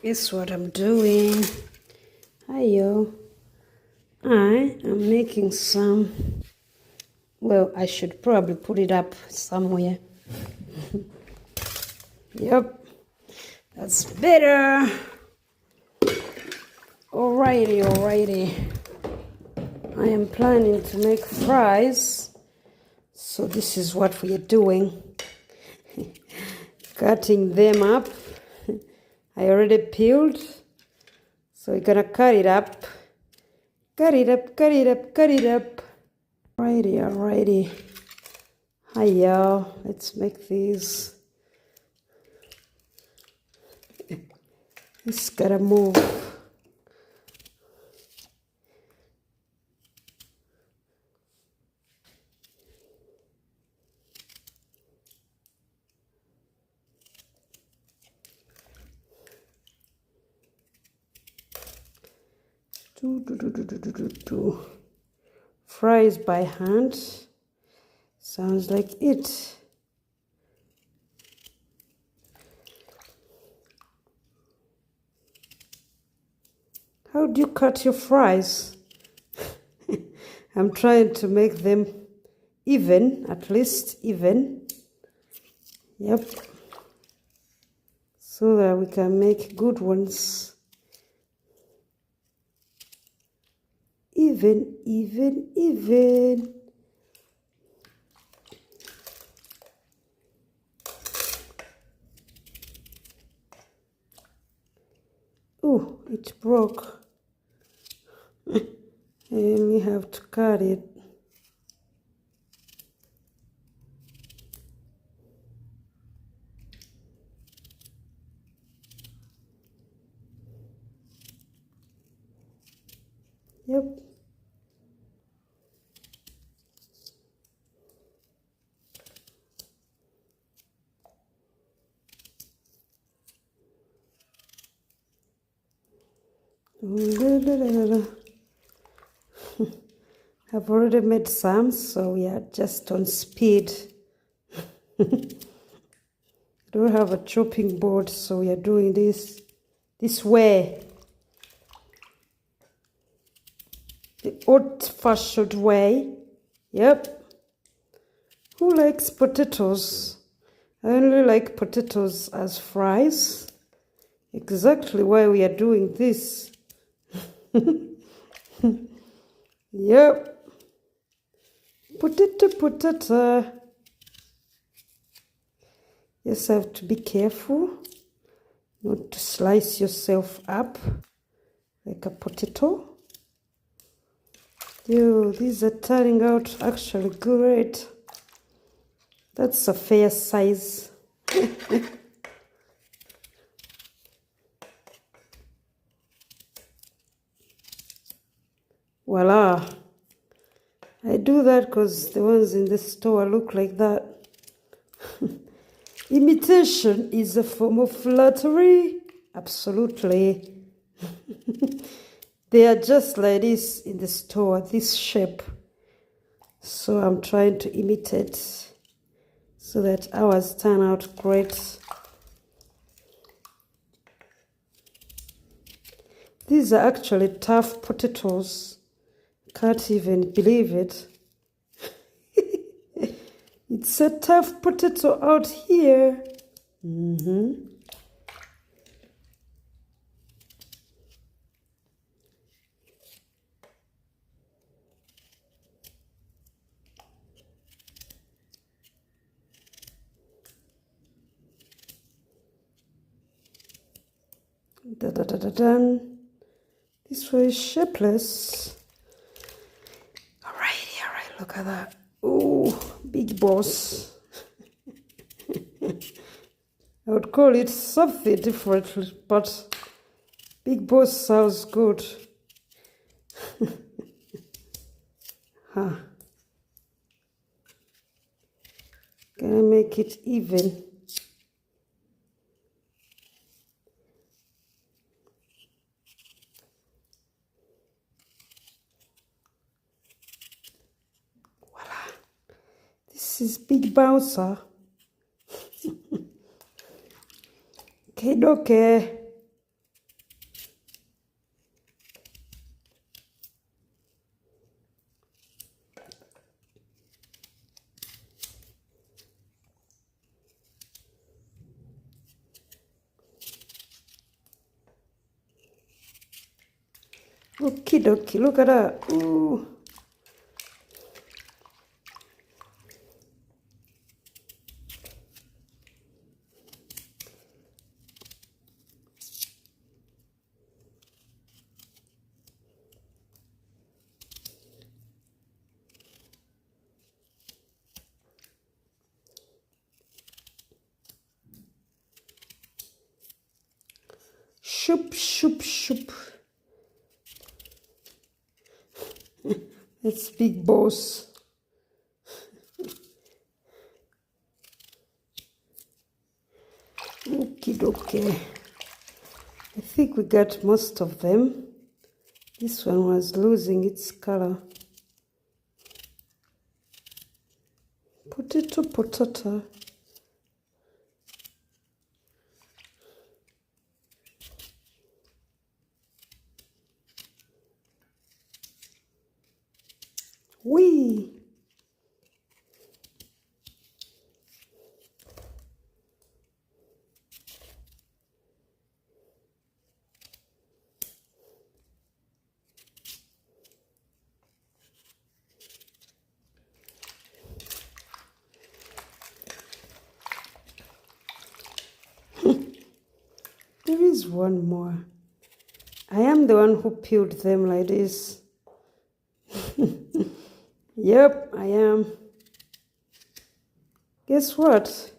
Guess what I'm doing? Hiyo. I am making some. Well, I should probably put it up somewhere. Yep. That's better. Alrighty. I am planning to make fries. So this is what we are doing. Cutting them up. I already peeled. So we're gonna cut it up. Cut it up. Alrighty. Hi y'all. Let's make these. It's gotta move. Fries by hand. Sounds like it. How do you cut your fries? I'm trying to make them even, at least even. Yep. So that we can make good ones. Even. Oh, it broke. And we have to cut it. Yep. I've already made some, so we are just on speed. I don't have a chopping board, so we are doing this way. The old-fashioned way. Yep. Who likes potatoes? I only like potatoes as fries. Exactly why we are doing this. Yep. Potato. Yes, I have to be careful not to slice yourself up like a potato. Yo, these are turning out actually great. That's a fair size. Voila. I do that because the ones in the store look like that. Imitation is a form of flattery. Absolutely. They are just like this in the store, this shape. So I'm trying to imitate so that ours turn out great. These are actually tough potatoes. Can't even believe it. It's a tough potato out here. Dun. This way is shapeless. Alright, look at that. Oh, big boss. I would call it something differently, but big boss sounds good. Huh. Gonna make it even. Voila. This is big bouncer. Okay. Okie dokie, look at that. Ooh. Shoop, shoop, shoop. That's big boss. Okie dokie. I think we got most of them. This one was losing its color. Potato, potato. Whee! There is one more. I am the one who peeled them like this. Yep, I am. Guess what?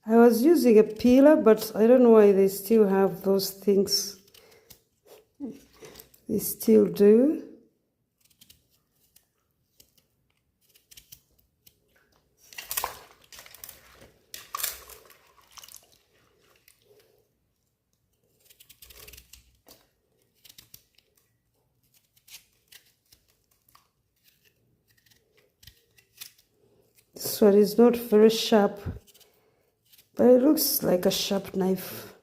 I was using a peeler, but I don't know why they still have those things. They still do. This one is not very sharp, but it looks like a sharp knife.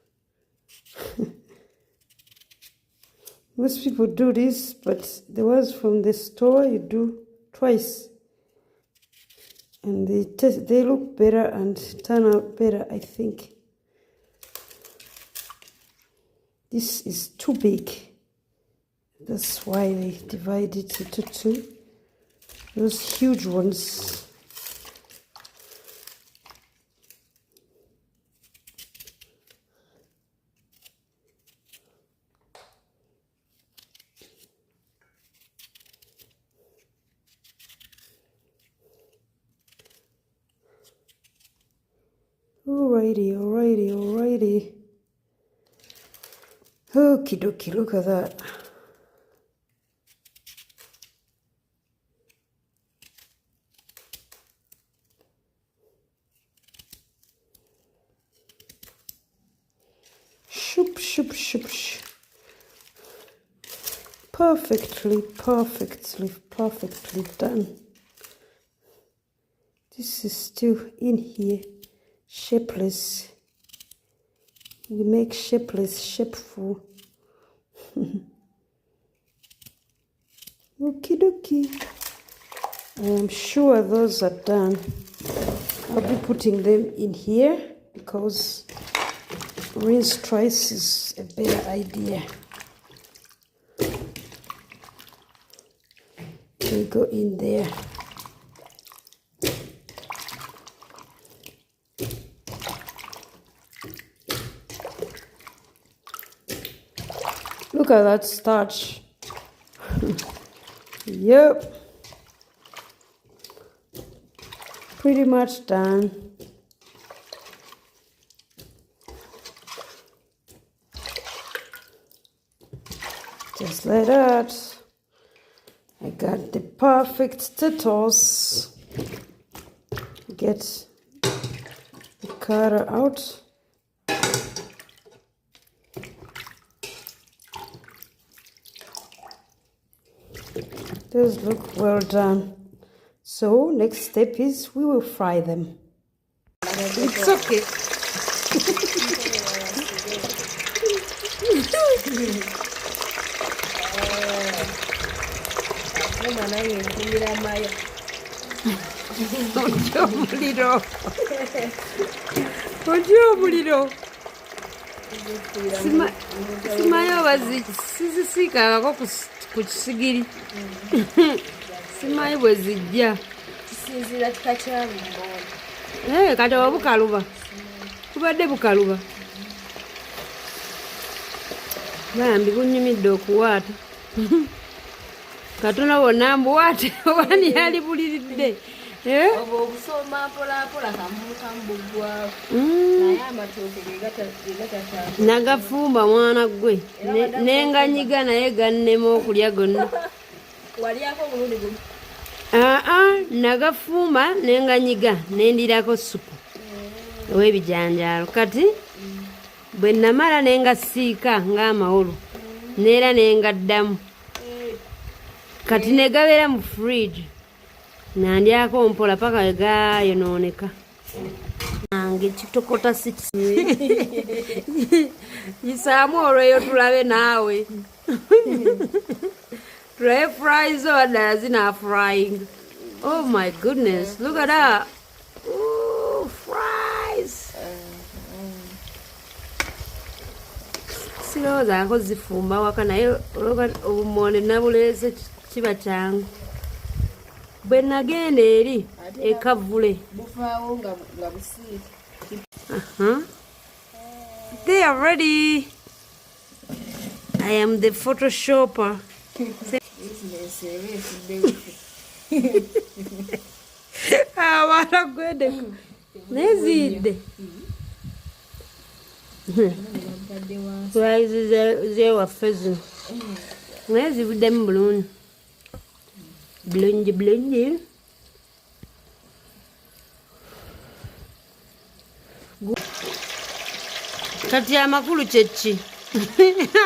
Most people do this, but the ones from the store you do twice. And they look better and turn out better, I think. This is too big. That's why they divide it into two. Those huge ones. Alrighty. Okie dokie, look at that. Shoop, shoop, shoop, shoop. Perfectly done. This is still in here. Shapeless. We make shapeless shapeful. Okie dokie. I am sure those are done. I'll be putting them in here because rinse twice is a better idea. They go in there. Look at that starch. Yep. Pretty much done. Just like that. I got the perfect potatoes. Get the cutter out. Those look well done. So next step is we will fry them. It's okay. Ojo muliro. Simayo baziki sizisika akokusi. ku kisigiri. Simanyi bwe zijja. Kisinziira kika kya lumonde. Kati oba bukaluba. Kubadde bukaluba. Bambi bunyumidde okuwaata. Katono bonna mbuwaate oba yali buliridde. Oba obusoma mpolampola kamubuggwawo. Naye amatooke ge gatatambula. Nagafumba mwana gwe. Nenganyiga naye gannema okulya gonna. Walyako omulundi gumu? Nagafumba nenganyiga nendirako supu ow'ebijanjaalo. Kati bwe namala nengasiika ng'amawolu neera nengaddamu. Kati ne gabeera mu fridge. Nandyako mpola paka we gaayonooneka. Nange kitokota yisaamu olweyo tulabe naawe. Try fries or does it not frying? Oh my goodness, look at that. Ooh, fries. Silowooza ako zifumba waka naye obumonde nabuleese kiba kyangu. Bwe nagenda eri ekavule. Bufaawo nga busiike. They are ready. I am the photoshopper. Waragwede nezidde zewaffe zino naye zibuddemu bulungi bulungi. Kati amakulu kyeki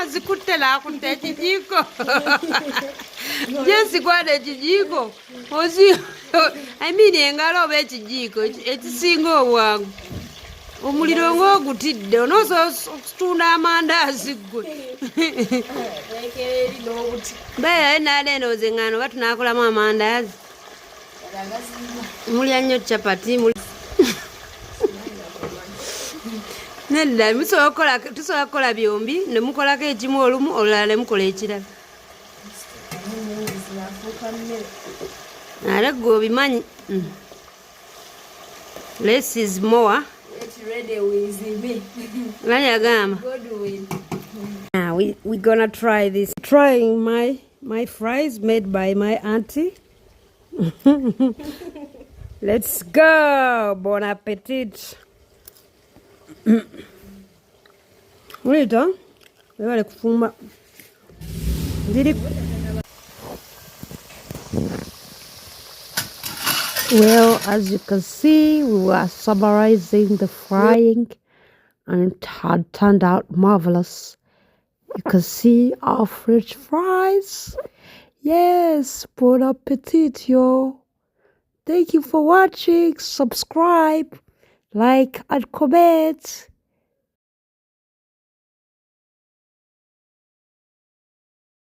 azikutte laakutte ekijiiko. Jesigwada ekijiiko engalo oba ekijiiko ekisinga obwangu. Omuliro ng'ogutidde onoosobola okutunda amandaazi ggwe. Beera naade ndowooza eŋŋaano oba tunaakolamu amandaazi. Mulya nnyo capati. Nedda tusobola kukola byombi ne mukolako ekimu olumu olulala ne mukola ekirala. Ate gwe obimanyi. Less is more. Now we're gonna try this. Trying my fries made by my auntie. Let's go. Bon appetit. Wait, well, as you can see, we were summarizing the frying and it had turned out marvelous. You can see our French fries. Yes, bon appetit, yo. Thank you for watching. Subscribe, like, and comment.